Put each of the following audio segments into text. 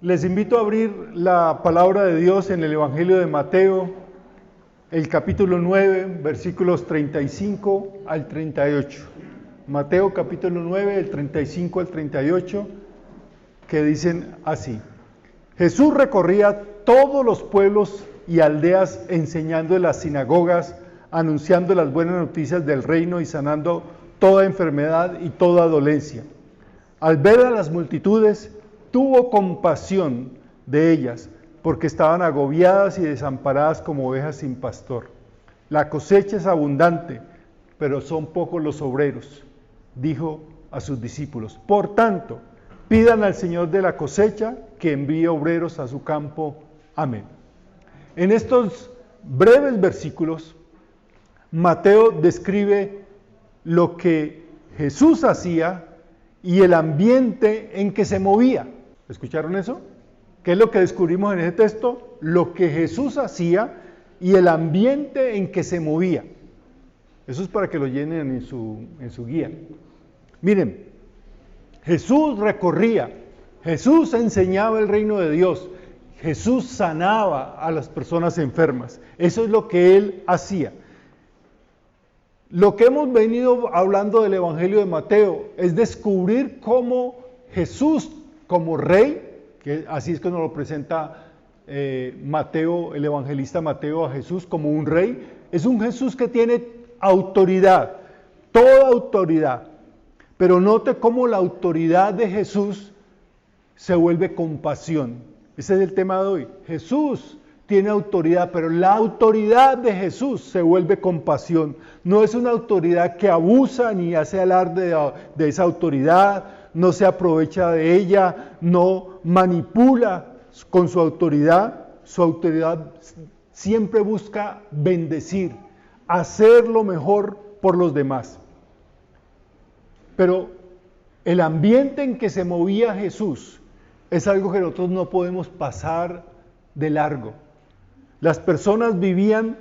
Les invito a abrir la palabra de Dios en el Evangelio de Mateo, el capítulo 9, versículos 35 al 38. Mateo capítulo 9, del 35 al 38, que dicen así. Jesús recorría todos los pueblos y aldeas enseñando en las sinagogas, anunciando las buenas noticias del reino y sanando toda enfermedad y toda dolencia. Al ver a las multitudes, tuvo compasión de ellas, porque estaban agobiadas y desamparadas como ovejas sin pastor. La cosecha es abundante, pero son pocos los obreros, dijo a sus discípulos. Por tanto, pidan al Señor de la cosecha que envíe obreros a su campo. Amén. En estos breves versículos, Mateo describe lo que Jesús hacía y el ambiente en que se movía. ¿Escucharon eso? ¿Qué es lo que descubrimos en ese texto? Lo que Jesús hacía y el ambiente en que se movía. Eso es para que lo llenen en su guía. Miren, Jesús recorría, Jesús enseñaba el reino de Dios, Jesús sanaba a las personas enfermas. Eso es lo que Él hacía. Lo que hemos venido hablando del Evangelio de Mateo es descubrir cómo Jesús, como rey, que así es que nos lo presenta Mateo, el evangelista Mateo, a Jesús como un rey, es un Jesús que tiene autoridad, toda autoridad. Pero note cómo la autoridad de Jesús se vuelve compasión. Ese es el tema de hoy. Jesús tiene autoridad, pero la autoridad de Jesús se vuelve compasión. No es una autoridad que abusa ni hace alarde de esa autoridad, no se aprovecha de ella, no manipula con su autoridad. Su autoridad siempre busca bendecir, hacer lo mejor por los demás. Pero el ambiente en que se movía Jesús es algo que nosotros no podemos pasar de largo. Las personas vivían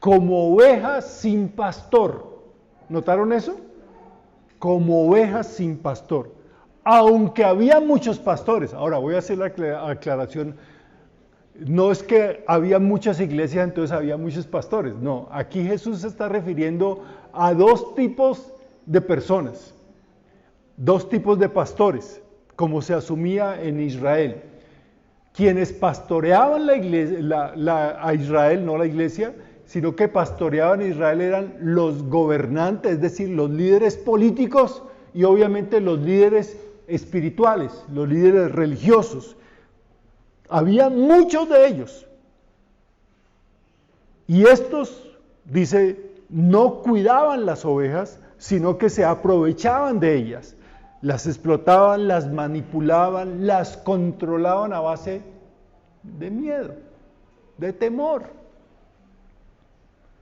como ovejas sin pastor. ¿Notaron eso? Como ovejas sin pastor. Aunque había muchos pastores. Ahora voy a hacer la aclaración. No es que había muchas iglesias, entonces había muchos pastores. No, aquí Jesús se está refiriendo a dos tipos de personas. Dos tipos de pastores, como se asumía en Israel. Quienes pastoreaban la iglesia, a Israel, no la iglesia, sino que pastoreaban a Israel eran los gobernantes, es decir, los líderes políticos y obviamente los líderes espirituales, los líderes religiosos. Había muchos de ellos. Y estos, dice, no cuidaban las ovejas, sino que se aprovechaban de ellas. Las explotaban, las manipulaban, las controlaban a base de miedo, de temor.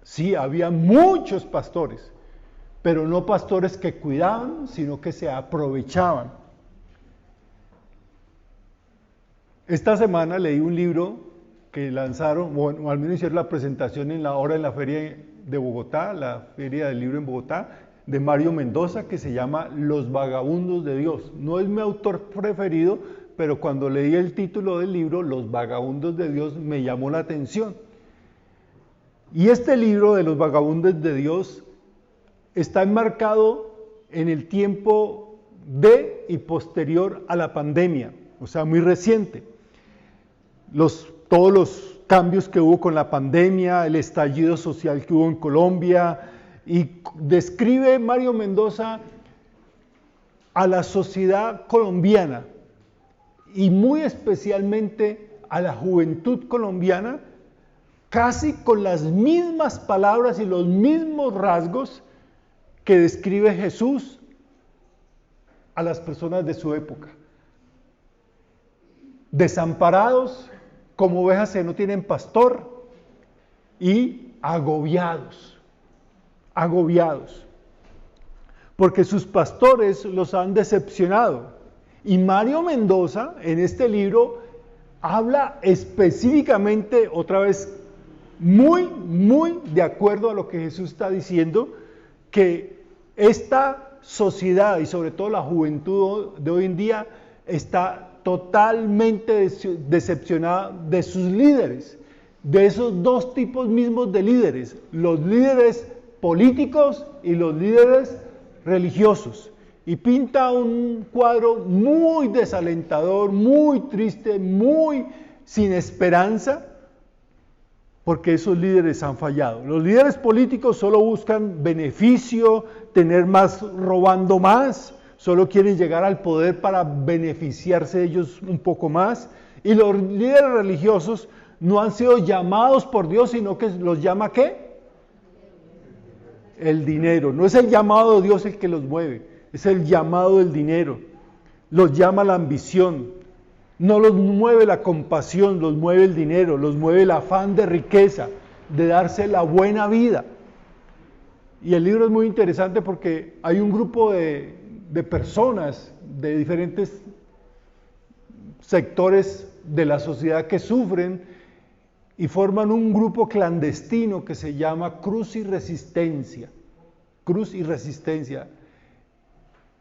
Sí, había muchos pastores, pero no pastores que cuidaban, sino que se aprovechaban. Esta semana leí un libro que lanzaron, o al menos hicieron la presentación en la feria de Bogotá, la feria del libro en Bogotá, de Mario Mendoza, que se llama Los Vagabundos de Dios. No es mi autor preferido, pero cuando leí el título del libro, Los Vagabundos de Dios, me llamó la atención. Y este libro de Los Vagabundos de Dios está enmarcado en el tiempo de y posterior a la pandemia, o sea, muy reciente. Todos los cambios que hubo con la pandemia, el estallido social que hubo en Colombia, y describe Mario Mendoza a la sociedad colombiana y muy especialmente a la juventud colombiana, casi con las mismas palabras y los mismos rasgos que describe Jesús a las personas de su época. Desamparados, como ovejas que no tienen pastor, y agobiados, porque sus pastores los han decepcionado. Y Mario Mendoza, en este libro, habla específicamente, otra vez, muy de acuerdo a lo que Jesús está diciendo, que esta sociedad y sobre todo la juventud de hoy en día está totalmente decepcionada de sus líderes, de esos dos tipos mismos de líderes, los líderes políticos y los líderes religiosos. Y pinta un cuadro muy desalentador, muy triste, muy sin esperanza, porque esos líderes han fallado. Los líderes políticos solo buscan beneficio, tener más robando más, solo quieren llegar al poder para beneficiarse ellos un poco más. Y los líderes religiosos no han sido llamados por Dios, sino que los llama ¿qué? El dinero. No es el llamado de Dios el que los mueve, es el llamado del dinero. Los llama la ambición. No los mueve la compasión, los mueve el dinero, los mueve el afán de riqueza, de darse la buena vida. Y el libro es muy interesante porque hay un grupo de personas de diferentes sectores de la sociedad que sufren y forman un grupo clandestino que se llama Cruz y Resistencia. Cruz y Resistencia.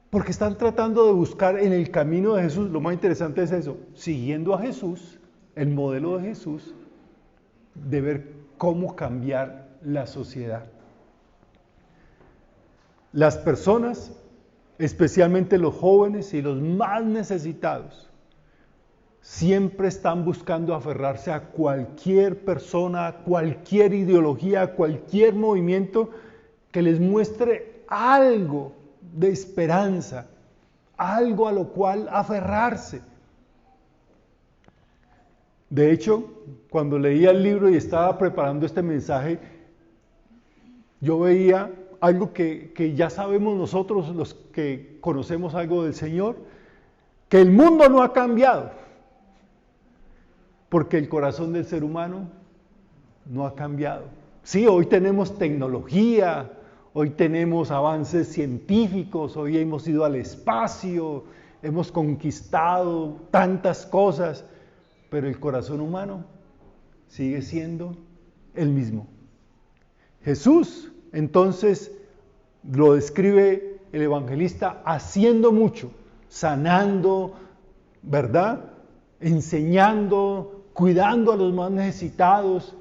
Porque están tratando de buscar en el camino de Jesús, lo más interesante es eso, siguiendo a Jesús, el modelo de Jesús, de ver cómo cambiar la sociedad. Las personas, especialmente los jóvenes y los más necesitados, siempre están buscando aferrarse a cualquier persona, a cualquier ideología, a cualquier movimiento que les muestre algo de esperanza, algo a lo cual aferrarse. De hecho, cuando leía el libro y estaba preparando este mensaje, yo veía algo que ya sabemos nosotros, los que conocemos algo del Señor, que el mundo no ha cambiado, porque el corazón del ser humano no ha cambiado. Sí, hoy tenemos tecnología, hoy tenemos avances científicos, hoy hemos ido al espacio, hemos conquistado tantas cosas, pero el corazón humano sigue siendo el mismo. Jesús, entonces, lo describe el evangelista haciendo mucho, sanando, ¿verdad? Enseñando, cuidando a los más necesitados,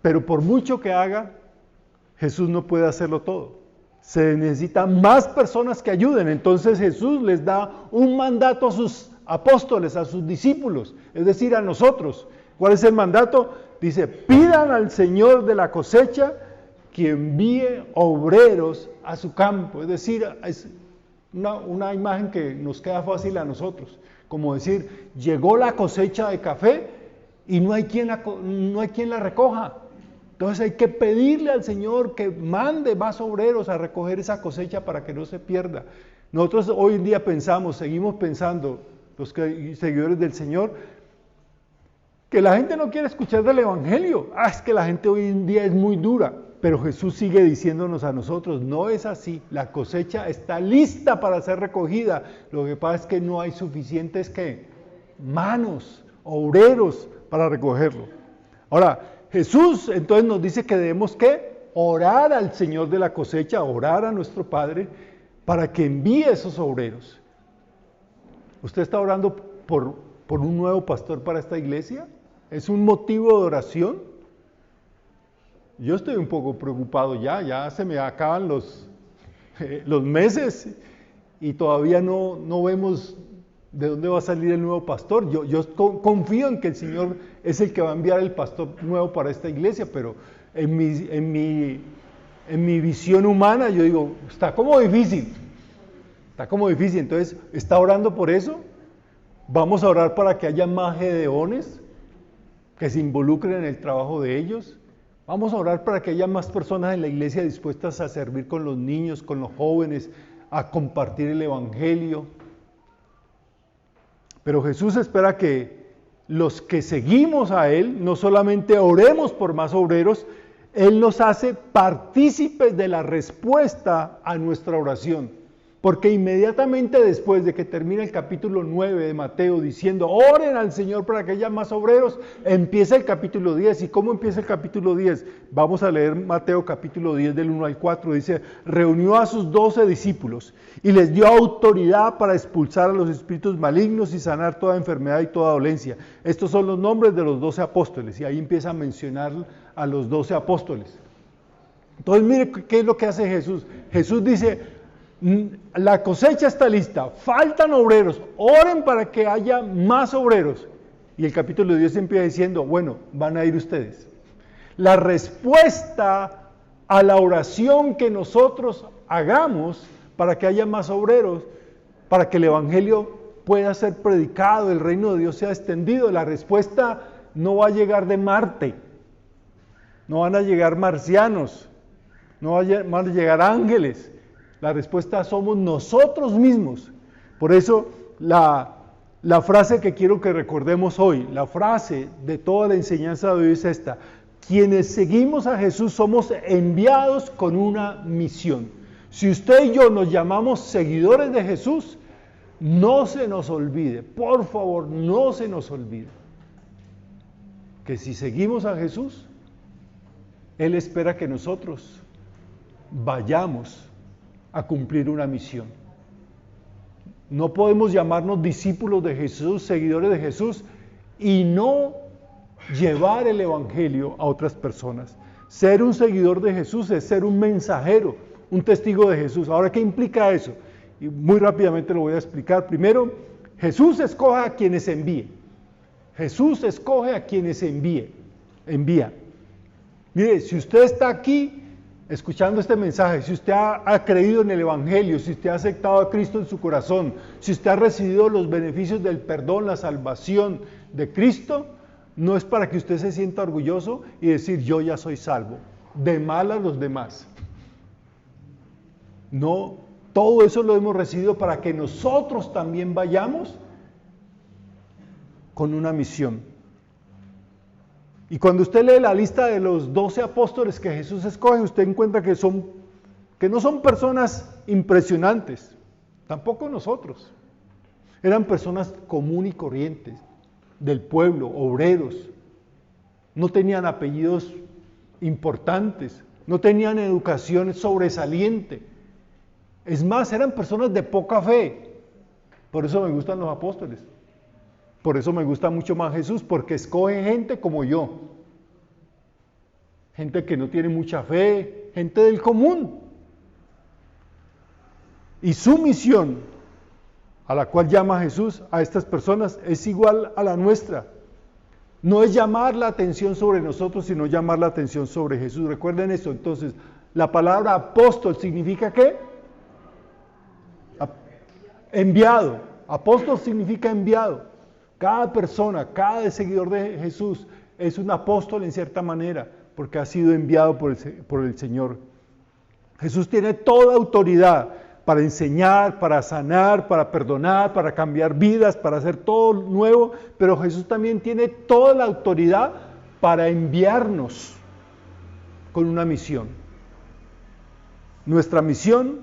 pero por mucho que haga, Jesús no puede hacerlo todo. Se necesitan más personas que ayuden. Entonces Jesús les da un mandato a sus apóstoles, a sus discípulos, es decir, a nosotros. ¿Cuál es el mandato? Dice, pidan al Señor de la cosecha que envíe obreros a su campo. Es decir, es una imagen que nos queda fácil a nosotros. Como decir, llegó la cosecha de café y no hay quien la recoja. Entonces hay que pedirle al Señor que mande más obreros a recoger esa cosecha para que no se pierda. Nosotros hoy en día seguimos pensando, los seguidores del Señor, que la gente no quiere escuchar del Evangelio. Es que la gente hoy en día es muy dura. Pero Jesús sigue diciéndonos a nosotros, no es así. La cosecha está lista para ser recogida. Lo que pasa es que no hay suficientes manos, obreros para recogerlo. Ahora, Jesús entonces nos dice que debemos orar al Señor de la cosecha, orar a nuestro Padre para que envíe esos obreros. ¿Usted está orando por un nuevo pastor para esta iglesia? ¿Es un motivo de oración? Yo estoy un poco preocupado ya se me acaban los meses y todavía no vemos de dónde va a salir el nuevo pastor. Yo confío en que el Señor es el que va a enviar el pastor nuevo para esta iglesia, pero en mi visión humana yo digo, está como difícil. Entonces, ¿está orando por eso? Vamos a orar para que haya más gedeones que se involucren en el trabajo de ellos. Vamos a orar para que haya más personas en la iglesia dispuestas a servir con los niños, con los jóvenes, a compartir el evangelio. Pero Jesús espera que los que seguimos a Él, no solamente oremos por más obreros, Él nos hace partícipes de la respuesta a nuestra oración. Porque inmediatamente después de que termina el capítulo 9 de Mateo diciendo, oren al Señor para que haya más obreros, empieza el capítulo 10. ¿Y cómo empieza el capítulo 10? Vamos a leer Mateo capítulo 10 del 1 al 4. Dice, reunió a sus 12 discípulos y les dio autoridad para expulsar a los espíritus malignos y sanar toda enfermedad y toda dolencia. Estos son los nombres de los 12 apóstoles. Y ahí empieza a mencionar a los 12 apóstoles. Entonces mire qué es lo que hace Jesús. Jesús dice, la cosecha está lista, faltan obreros, oren para que haya más obreros. Y el capítulo 10 empieza diciendo, bueno, van a ir ustedes. La respuesta a la oración que nosotros hagamos para que haya más obreros, para que el evangelio pueda ser predicado, el reino de Dios sea extendido, la respuesta no va a llegar de Marte, no van a llegar marcianos, no van a llegar ángeles. La respuesta somos nosotros mismos. Por eso la frase que quiero que recordemos hoy, la frase de toda la enseñanza de hoy es esta: quienes seguimos a Jesús somos enviados con una misión. Si usted y yo nos llamamos seguidores de Jesús, no se nos olvide, por favor, no se nos olvide, que si seguimos a Jesús, Él espera que nosotros vayamos a cumplir una misión. No podemos llamarnos discípulos de Jesús, seguidores de Jesús, y no llevar el evangelio a otras personas. Ser un seguidor de Jesús es ser un mensajero, un testigo de Jesús. Ahora, ¿qué implica eso? Y muy rápidamente lo voy a explicar. Primero, Jesús escoge a quienes envíe. Jesús escoge a quienes envía. Mire, si usted está aquí escuchando este mensaje, si usted ha creído en el evangelio, si usted ha aceptado a Cristo en su corazón, si usted ha recibido los beneficios del perdón, la salvación de Cristo, no es para que usted se sienta orgulloso y decir, yo ya soy salvo, de mal a los demás. No, todo eso lo hemos recibido para que nosotros también vayamos con una misión. Y cuando usted lee la lista de los 12 apóstoles que Jesús escoge, usted encuentra que no son personas impresionantes, tampoco nosotros. Eran personas común y corrientes, del pueblo, obreros. No tenían apellidos importantes, no tenían educación sobresaliente. Es más, eran personas de poca fe. Por eso me gustan los apóstoles. Por eso me gusta mucho más Jesús, porque escoge gente como yo. Gente que no tiene mucha fe, gente del común. Y su misión, a la cual llama Jesús a estas personas, es igual a la nuestra. No es llamar la atención sobre nosotros, sino llamar la atención sobre Jesús. Recuerden eso. Entonces, la palabra apóstol significa ¿qué? Enviado. Apóstol significa enviado. Cada persona, cada seguidor de Jesús es un apóstol en cierta manera, porque ha sido enviado por el Señor. Jesús tiene toda autoridad para enseñar, para sanar, para perdonar, para cambiar vidas, para hacer todo nuevo, pero Jesús también tiene toda la autoridad para enviarnos con una misión. Nuestra misión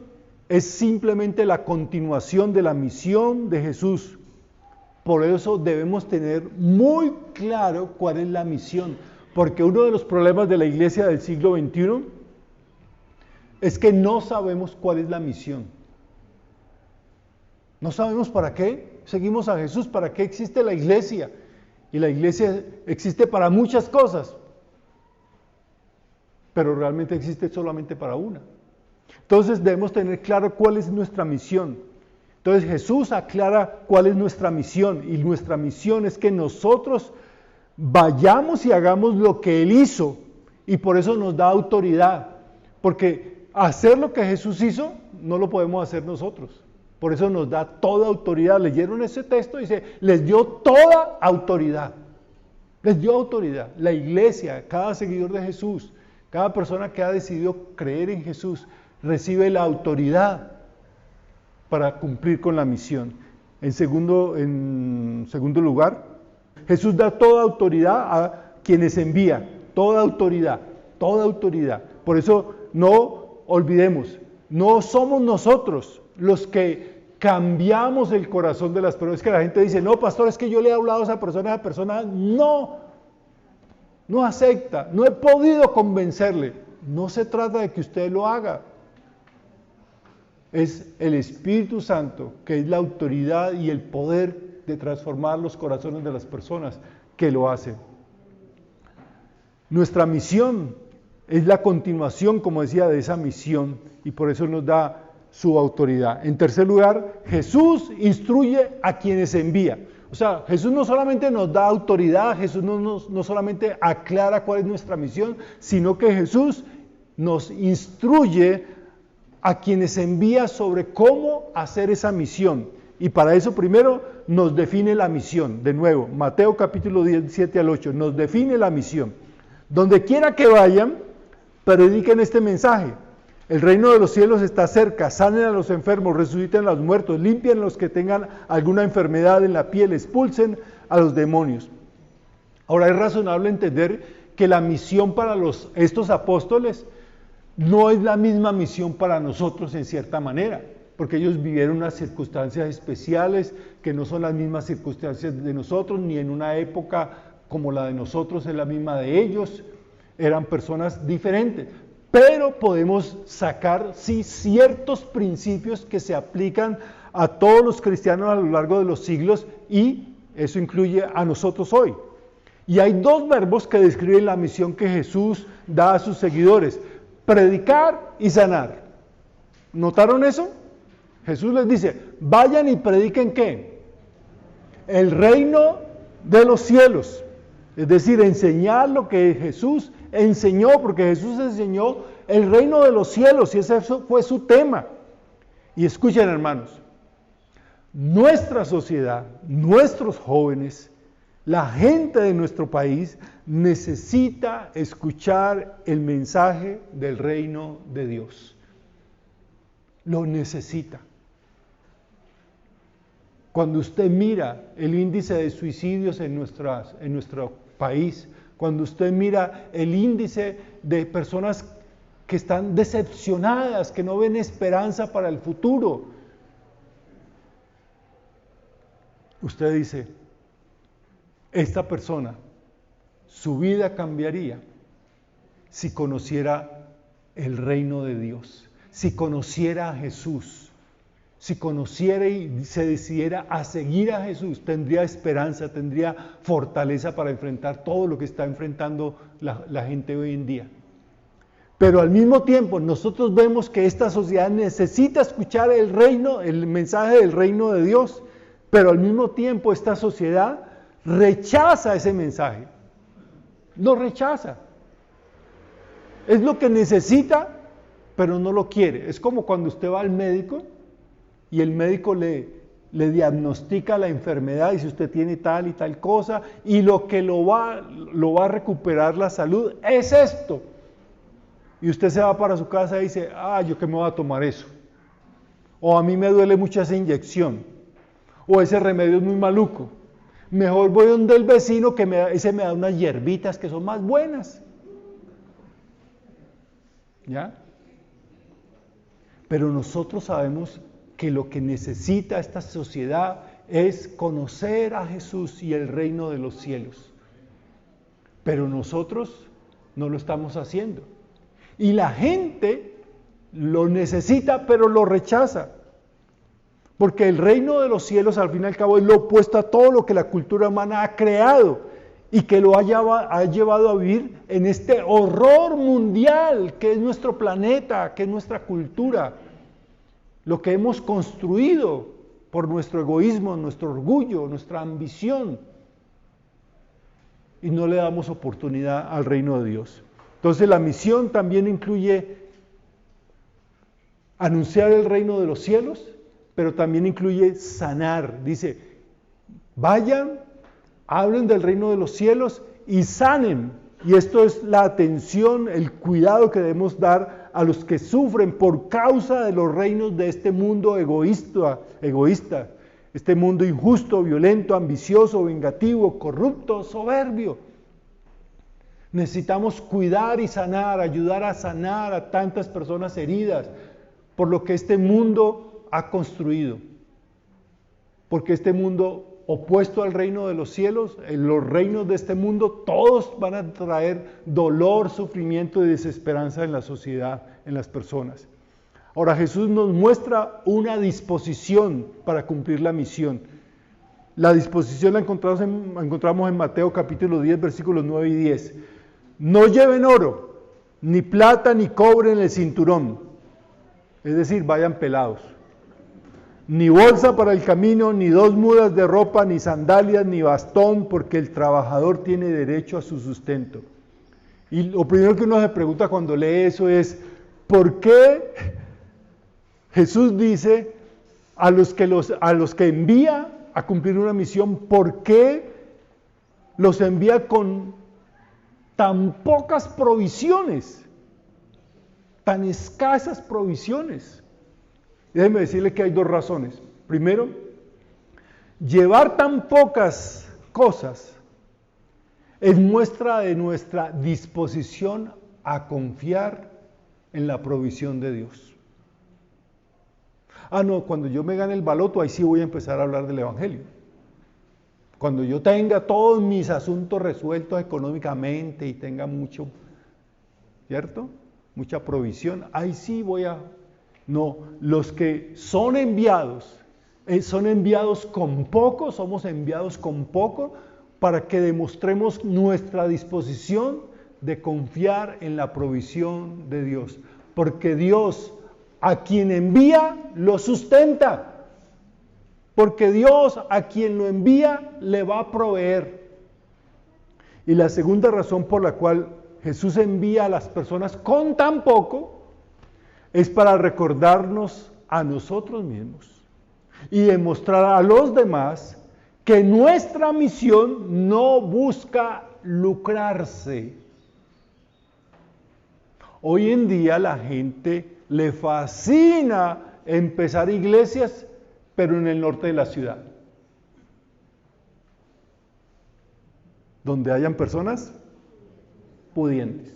es simplemente la continuación de la misión de Jesús. Por eso debemos tener muy claro cuál es la misión, porque uno de los problemas de la iglesia del siglo XXI es que no sabemos cuál es la misión. No sabemos para qué seguimos a Jesús, para qué existe la iglesia. Y la iglesia existe para muchas cosas, pero realmente existe solamente para una. Entonces debemos tener claro cuál es nuestra misión. Entonces Jesús aclara cuál es nuestra misión, y nuestra misión es que nosotros vayamos y hagamos lo que Él hizo, y por eso nos da autoridad, porque hacer lo que Jesús hizo no lo podemos hacer nosotros, por eso nos da toda autoridad. Leyeron ese texto y dice, les dio toda autoridad, les dio autoridad. La iglesia, cada seguidor de Jesús, cada persona que ha decidido creer en Jesús, recibe la autoridad para cumplir con la misión. En segundo lugar, Jesús da toda autoridad a quienes envía, toda autoridad. Por eso no olvidemos, no somos nosotros los que cambiamos el corazón de las personas. Es que la gente dice, no, pastor, es que yo le he hablado a esa persona no acepta, no he podido convencerle. No se trata de que usted lo haga. Es el Espíritu Santo, que es la autoridad y el poder de transformar los corazones de las personas, que lo hace. Nuestra misión es la continuación, como decía, de esa misión, y por eso nos da su autoridad. En tercer lugar, Jesús instruye a quienes envía. O sea, Jesús no solamente nos da autoridad, Jesús no solamente aclara cuál es nuestra misión, sino que Jesús nos instruye a quienes envía sobre cómo hacer esa misión. Y para eso primero nos define la misión. De nuevo, Mateo capítulo 17 al 8, nos define la misión. Donde quiera que vayan, prediquen este mensaje. El reino de los cielos está cerca, sanen a los enfermos, resuciten a los muertos, limpien a los que tengan alguna enfermedad en la piel, expulsen a los demonios. Ahora es razonable entender que la misión para estos apóstoles no es la misma misión para nosotros en cierta manera, porque ellos vivieron unas circunstancias especiales que no son las mismas circunstancias de nosotros, ni en una época como la de nosotros es la misma de ellos, eran personas diferentes. Pero podemos sacar, sí, ciertos principios que se aplican a todos los cristianos a lo largo de los siglos y eso incluye a nosotros hoy. Y hay dos verbos que describen la misión que Jesús da a sus seguidores: predicar y sanar. ¿Notaron eso? Jesús les dice, vayan y prediquen ¿qué? El reino de los cielos. Es decir, enseñar lo que Jesús enseñó, porque Jesús enseñó el reino de los cielos y ese fue su tema. Y escuchen, hermanos, nuestra sociedad, nuestros jóvenes, la gente de nuestro país necesita escuchar el mensaje del reino de Dios. Lo necesita. Cuando usted mira el índice de suicidios en nuestro país, cuando usted mira el índice de personas que están decepcionadas, que no ven esperanza para el futuro, usted dice, esta persona, su vida cambiaría si conociera el reino de Dios, si conociera a Jesús. Si conociera y se decidiera a seguir a Jesús, tendría esperanza, tendría fortaleza para enfrentar todo lo que está enfrentando la gente hoy en día. Pero al mismo tiempo, nosotros vemos que esta sociedad necesita escuchar el mensaje del reino de Dios, pero al mismo tiempo esta sociedad rechaza ese mensaje. Lo rechaza. Es lo que necesita, pero no lo quiere. Es como cuando usted va al médico y el médico le diagnostica la enfermedad y si usted tiene tal y tal cosa y lo que lo va a recuperar la salud es esto. Y usted se va para su casa y dice, yo qué me voy a tomar eso. O a mí me duele mucho esa inyección. O ese remedio es muy maluco. Mejor voy donde el vecino que ese me da unas hierbitas que son más buenas. ¿Ya? Pero nosotros sabemos que lo que necesita esta sociedad es conocer a Jesús y el reino de los cielos. Pero nosotros no lo estamos haciendo. Y la gente lo necesita, pero lo rechaza. Porque el reino de los cielos, al fin y al cabo, es lo opuesto a todo lo que la cultura humana ha creado y que lo ha llevado a vivir en este horror mundial que es nuestro planeta, que es nuestra cultura. Lo que hemos construido por nuestro egoísmo, nuestro orgullo, nuestra ambición, y no le damos oportunidad al reino de Dios. Entonces la misión también incluye anunciar el reino de los cielos, pero también incluye sanar. Dice, vayan, hablen del reino de los cielos y sanen. Y esto es la atención, el cuidado que debemos dar a los que sufren por causa de los reinos de este mundo egoísta, este mundo injusto, violento, ambicioso, vengativo, corrupto, soberbio. Necesitamos cuidar y sanar, ayudar a sanar a tantas personas heridas por lo que este mundo ha construido. Porque este mundo opuesto al reino de los cielos, en los reinos de este mundo, todos van a traer dolor, sufrimiento y desesperanza en la sociedad, en las personas. Ahora Jesús nos muestra una disposición para cumplir la misión. La disposición la encontramos en Mateo capítulo 10, versículos 9 y 10. No lleven oro, ni plata, ni cobre en el cinturón. Es decir, vayan pelados. Ni bolsa para el camino, ni 2 mudas de ropa, ni sandalias, ni bastón, porque el trabajador tiene derecho a su sustento. Y lo primero que uno se pregunta cuando lee eso es, ¿por qué Jesús dice a los que envía a cumplir una misión, por qué los envía con tan pocas provisiones, tan escasas provisiones? Déjeme decirle que hay 2 razones. Primero, llevar tan pocas cosas es muestra de nuestra disposición a confiar en la provisión de Dios. No, cuando yo me gane el baloto, ahí sí voy a empezar a hablar del Evangelio. Cuando yo tenga todos mis asuntos resueltos económicamente y tenga mucho, ¿cierto? Mucha provisión, ahí sí voy a... No, los que son enviados con poco, somos enviados con poco para que demostremos nuestra disposición de confiar en la provisión de Dios. Porque Dios, a quien envía, lo sustenta. Porque Dios, a quien lo envía, le va a proveer. Y la segunda razón por la cual Jesús envía a las personas con tan poco es para recordarnos a nosotros mismos y demostrar a los demás que nuestra misión no busca lucrarse. Hoy en día la gente le fascina empezar iglesias, pero en el norte de la ciudad, donde hayan personas pudientes.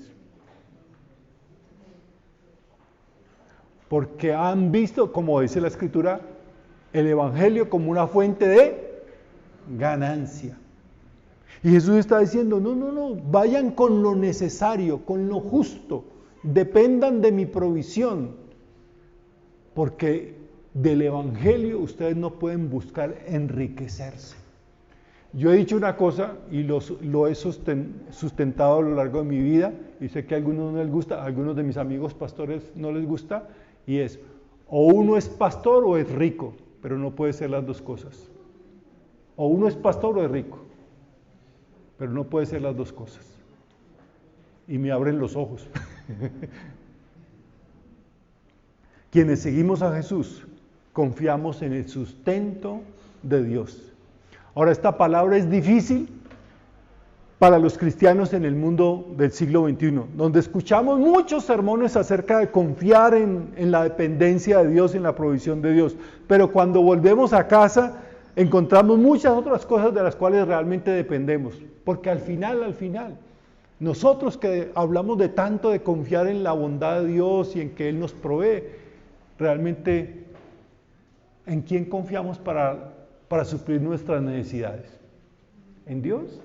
Porque han visto, como dice la Escritura, el Evangelio como una fuente de ganancia. Y Jesús está diciendo, no, vayan con lo necesario, con lo justo, dependan de mi provisión, porque del Evangelio ustedes no pueden buscar enriquecerse. Yo he dicho una cosa y lo he sustentado a lo largo de mi vida, y sé que a algunos no les gusta, a algunos de mis amigos pastores no les gusta, y es, o uno es pastor o es rico, pero no puede ser las dos cosas. O uno es pastor o es rico, pero no puede ser las dos cosas. Y me abren los ojos. Quienes seguimos a Jesús, confiamos en el sustento de Dios. Ahora, esta palabra es difícil para los cristianos en el mundo del siglo XXI, donde escuchamos muchos sermones acerca de confiar en la dependencia de Dios, en la provisión de Dios, pero cuando volvemos a casa encontramos muchas otras cosas de las cuales realmente dependemos, porque al final, nosotros que hablamos de tanto de confiar en la bondad de Dios y en que Él nos provee, realmente, ¿en quién confiamos para suplir nuestras necesidades? ¿En Dios?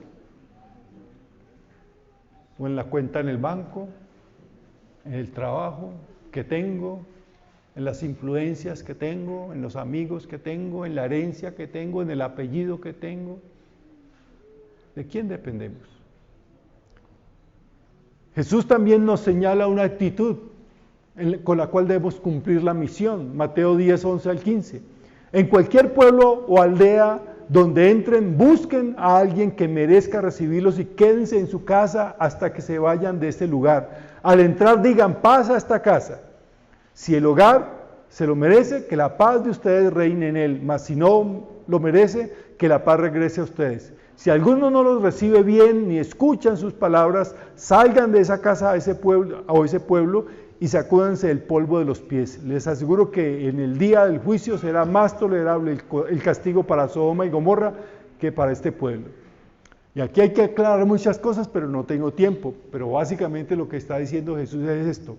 ¿O en la cuenta en el banco? ¿En el trabajo que tengo? ¿En las influencias que tengo? ¿En los amigos que tengo? ¿En la herencia que tengo? ¿En el apellido que tengo? ¿De quién dependemos? Jesús también nos señala una actitud con la cual debemos cumplir la misión. Mateo 10, 11 al 15. En cualquier pueblo o aldea donde entren, busquen a alguien que merezca recibirlos y quédense en su casa hasta que se vayan de este lugar. Al entrar digan, paz a esta casa. Si el hogar se lo merece, que la paz de ustedes reine en él, mas si no lo merece, que la paz regrese a ustedes. Si alguno no los recibe bien ni escuchan sus palabras, salgan de esa casa a ese pueblo y sacúdanse el polvo de los pies. Les aseguro que en el día del juicio será más tolerable el castigo para Sodoma y Gomorra que para este pueblo. Y aquí hay que aclarar muchas cosas, pero no tengo tiempo. Pero básicamente lo que está diciendo Jesús es esto.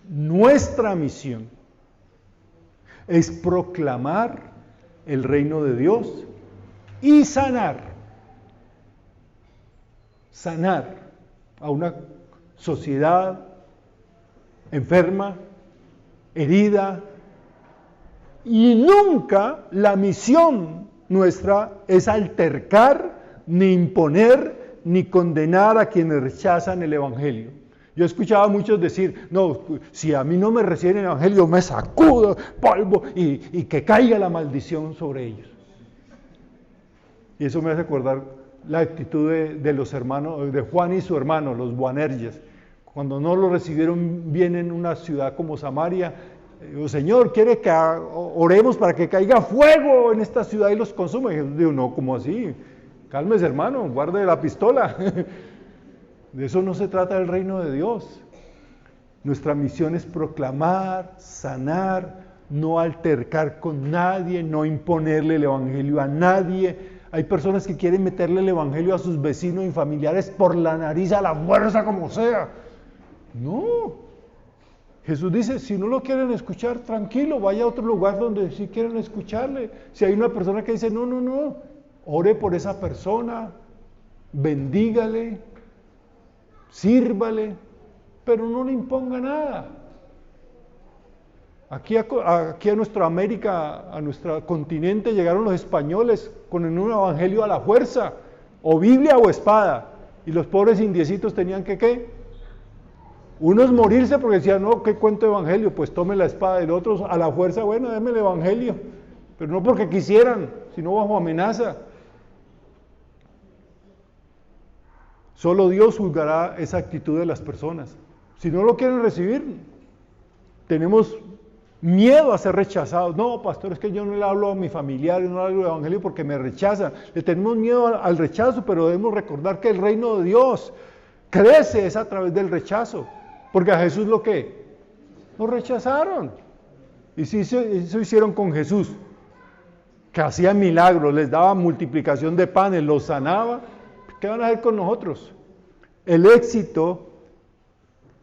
Nuestra misión es proclamar el reino de Dios y sanar a una sociedad enferma, herida, y nunca la misión nuestra es altercar, ni imponer, ni condenar a quienes rechazan el Evangelio. Yo escuchaba a muchos decir, no, si a mí no me reciben el Evangelio, me sacudo polvo y que caiga la maldición sobre ellos. Y eso me hace acordar la actitud de los hermanos, de Juan y su hermano, los Boanerges. Cuando no lo recibieron bien en una ciudad como Samaria, digo, Señor, ¿quiere que oremos para que caiga fuego en esta ciudad y los consuma? Y Jesús dijo, no, ¿cómo así? Cálmese, hermano, guarde la pistola. De eso no se trata el reino de Dios. Nuestra misión es proclamar, sanar, no altercar con nadie, no imponerle el evangelio a nadie. Hay personas que quieren meterle el evangelio a sus vecinos y familiares por la nariz, a la fuerza, como sea. No. Jesús dice, si no lo quieren escuchar, tranquilo, vaya a otro lugar donde sí quieren escucharle. Si hay una persona que dice, no, ore por esa persona, bendígale, sírvale, pero no le imponga nada. Aquí a nuestra América, a nuestro continente, llegaron los españoles con un evangelio a la fuerza, o Biblia o espada, y los pobres indiecitos tenían que, ¿qué? Unos morirse porque decían, no, ¿qué cuento de evangelio? Pues tome la espada, y los otros a la fuerza, bueno, déme el evangelio, pero no porque quisieran, sino bajo amenaza. Solo Dios juzgará esa actitud de las personas. Si no lo quieren recibir, tenemos miedo a ser rechazados. No, pastor, es que yo no le hablo a mi familiar, no le hablo del evangelio porque me rechazan. Le tenemos miedo al rechazo, pero debemos recordar que el reino de Dios crece es a través del rechazo. Porque a Jesús ¿lo qué? Lo rechazaron. Y si eso hicieron con Jesús, que hacía milagros, les daba multiplicación de panes, los sanaba. ¿Qué van a hacer con nosotros? El éxito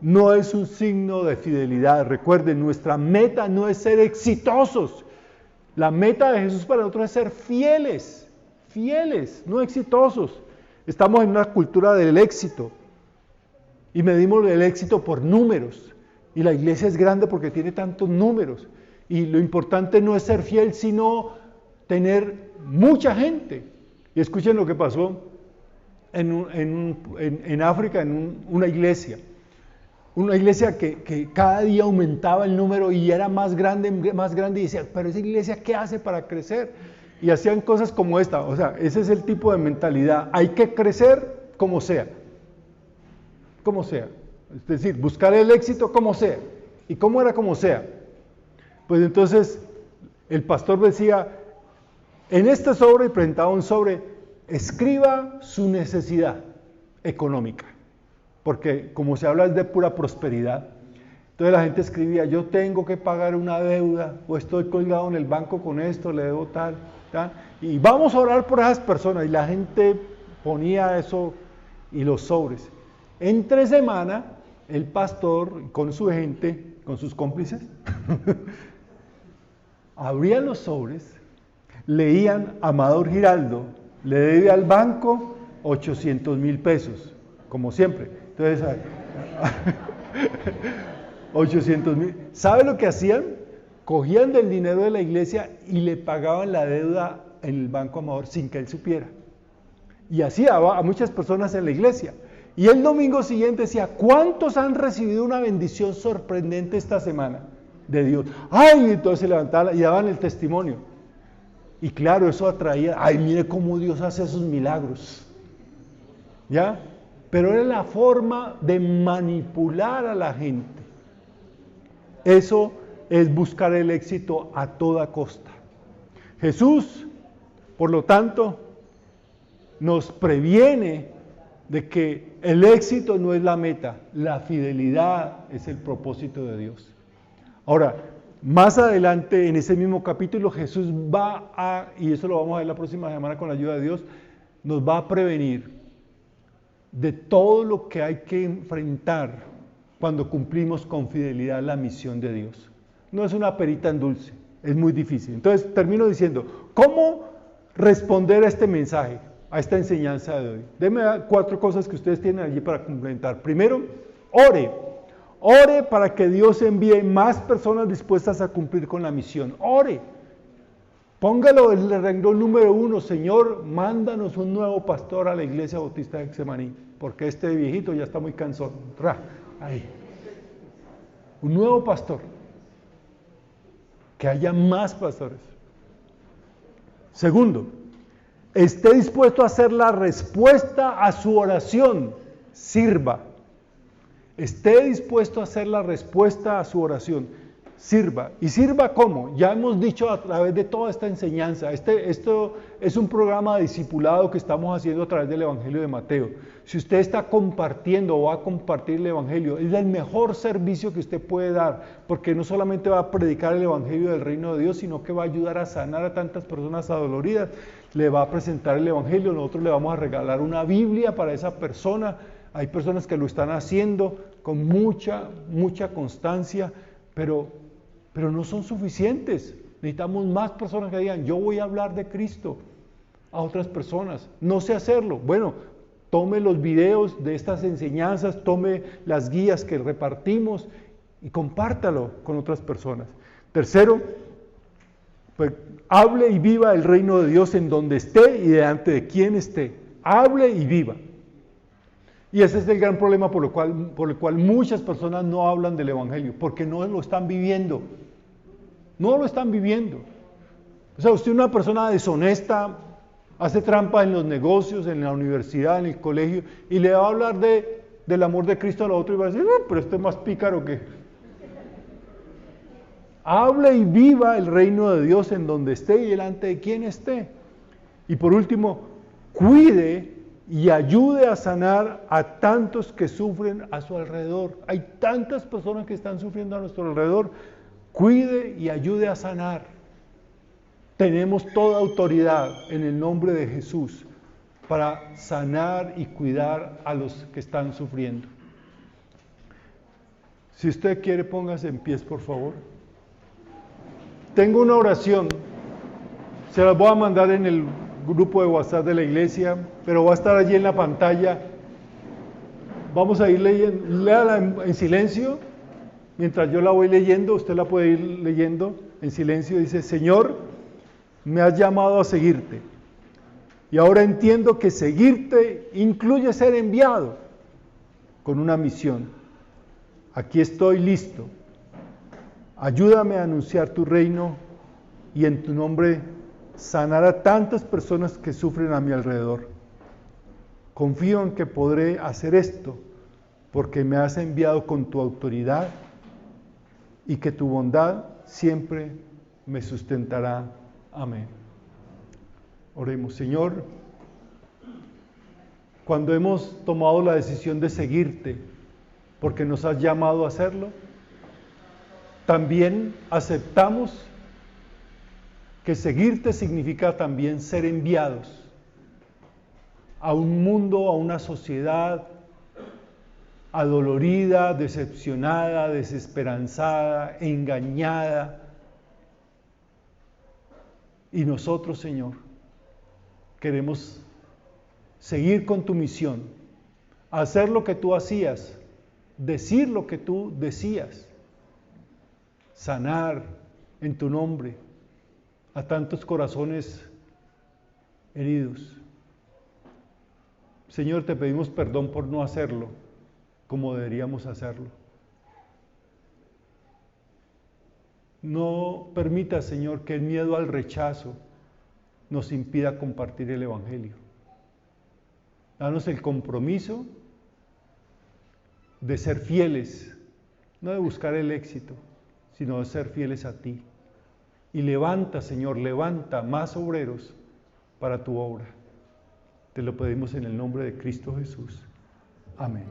no es un signo de fidelidad. Recuerden, nuestra meta no es ser exitosos. La meta de Jesús para nosotros es ser fieles, no exitosos. Estamos en una cultura del éxito y medimos el éxito por números. Y la iglesia es grande porque tiene tantos números. Y lo importante no es ser fiel, sino tener mucha gente. Y escuchen lo que pasó en África, en una iglesia que cada día aumentaba el número y era más grande, y decía, pero esa iglesia, ¿qué hace para crecer? Y hacían cosas como esta, o sea, ese es el tipo de mentalidad, hay que crecer como sea, es decir, buscar el éxito como sea. ¿Y cómo era como sea? Pues entonces el pastor decía, en este sobre, y presentaba un sobre, escriba su necesidad económica, porque como se habla es de pura prosperidad. Entonces la gente escribía, yo tengo que pagar una deuda, o estoy colgado en el banco con esto, le debo tal, y vamos a orar por esas personas, y la gente ponía eso y los sobres. Entre semana, el pastor con su gente, con sus cómplices, abrían los sobres, leían, Amador Giraldo le debe al banco 800,000 pesos, como siempre. Entonces, 800,000. ¿Sabe lo que hacían? Cogían del dinero de la iglesia y le pagaban la deuda en el banco Amador sin que él supiera. Y así a muchas personas en la iglesia. Y el domingo siguiente decía, ¿cuántos han recibido una bendición sorprendente esta semana de Dios? ¡Ay! Entonces se levantaban y daban el testimonio. Y claro, eso atraía, ¡ay, mire cómo Dios hace esos milagros! ¿Ya? Pero era la forma de manipular a la gente. Eso es buscar el éxito a toda costa. Jesús, por lo tanto, nos previene de que el éxito no es la meta, la fidelidad es el propósito de Dios. Ahora, más adelante en ese mismo capítulo Jesús y eso lo vamos a ver la próxima semana con la ayuda de Dios, nos va a prevenir de todo lo que hay que enfrentar cuando cumplimos con fidelidad la misión de Dios. No es una perita en dulce, es muy difícil. Entonces termino diciendo, ¿cómo responder a este mensaje, a esta enseñanza de hoy? Deme 4 cosas que ustedes tienen allí para complementar. Primero, ore. Ore para que Dios envíe más personas dispuestas a cumplir con la misión. Ore. Póngalo en el renglón número 1, Señor, mándanos un nuevo pastor a la iglesia bautista de Getsemaní, porque este viejito ya está muy cansón. Ahí. Un nuevo pastor. Que haya más pastores. Segundo, esté dispuesto a hacer la respuesta a su oración. Sirva. Esté dispuesto a hacer la respuesta a su oración. Sirva. ¿Y sirva cómo? Ya hemos dicho a través de toda esta enseñanza. Esto es un programa de discipulado que estamos haciendo a través del Evangelio de Mateo. Si usted está compartiendo o va a compartir el Evangelio, es el mejor servicio que usted puede dar, porque no solamente va a predicar el Evangelio del reino de Dios, sino que va a ayudar a sanar a tantas personas adoloridas. Le va a presentar el Evangelio, nosotros le vamos a regalar una Biblia para esa persona. Hay personas que lo están haciendo con mucha constancia, pero no son suficientes. Necesitamos más personas que digan, yo voy a hablar de Cristo a otras personas. No sé hacerlo. Bueno, tome los videos de estas enseñanzas, tome las guías que repartimos y compártalo con otras personas. Tercero, pues, hable y viva el reino de Dios en donde esté y delante de quien esté. Hable y viva. Y ese es el gran problema por el cual muchas personas no hablan del Evangelio, porque no lo están viviendo. No lo están viviendo. O sea, usted es una persona deshonesta, hace trampa en los negocios, en la universidad, en el colegio, y le va a hablar del amor de Cristo a la otra y va a decir, pero este es más pícaro que... Hable y viva el reino de Dios en donde esté y delante de quien esté. Y por último, cuide y ayude a sanar a tantos que sufren a su alrededor. Hay tantas personas que están sufriendo a nuestro alrededor. Cuide y ayude a sanar. Tenemos toda autoridad en el nombre de Jesús para sanar y cuidar a los que están sufriendo. Si usted quiere, póngase en pie, por favor. Tengo una oración, se las voy a mandar en el grupo de WhatsApp de la iglesia, pero va a estar allí en la pantalla. Vamos a ir leyendo, léala en silencio, mientras yo la voy leyendo, usted la puede ir leyendo en silencio. Dice, Señor, me has llamado a seguirte, y ahora entiendo que seguirte incluye ser enviado con una misión. Aquí estoy listo. Ayúdame a anunciar tu reino y en tu nombre sanar a tantas personas que sufren a mi alrededor. Confío en que podré hacer esto porque me has enviado con tu autoridad y que tu bondad siempre me sustentará. Amén. Oremos. Señor, cuando hemos tomado la decisión de seguirte porque nos has llamado a hacerlo, también aceptamos que seguirte significa también ser enviados a un mundo, a una sociedad adolorida, decepcionada, desesperanzada, engañada. Y nosotros, Señor, queremos seguir con tu misión, hacer lo que tú hacías, decir lo que tú decías, sanar en tu nombre a tantos corazones heridos. Señor, te pedimos perdón por no hacerlo como deberíamos hacerlo. No permita, Señor, que el miedo al rechazo nos impida compartir el Evangelio. Danos el compromiso de ser fieles, no de buscar el éxito, sino de ser fieles a ti. Y levanta, Señor, levanta más obreros para tu obra. Te lo pedimos en el nombre de Cristo Jesús. Amén.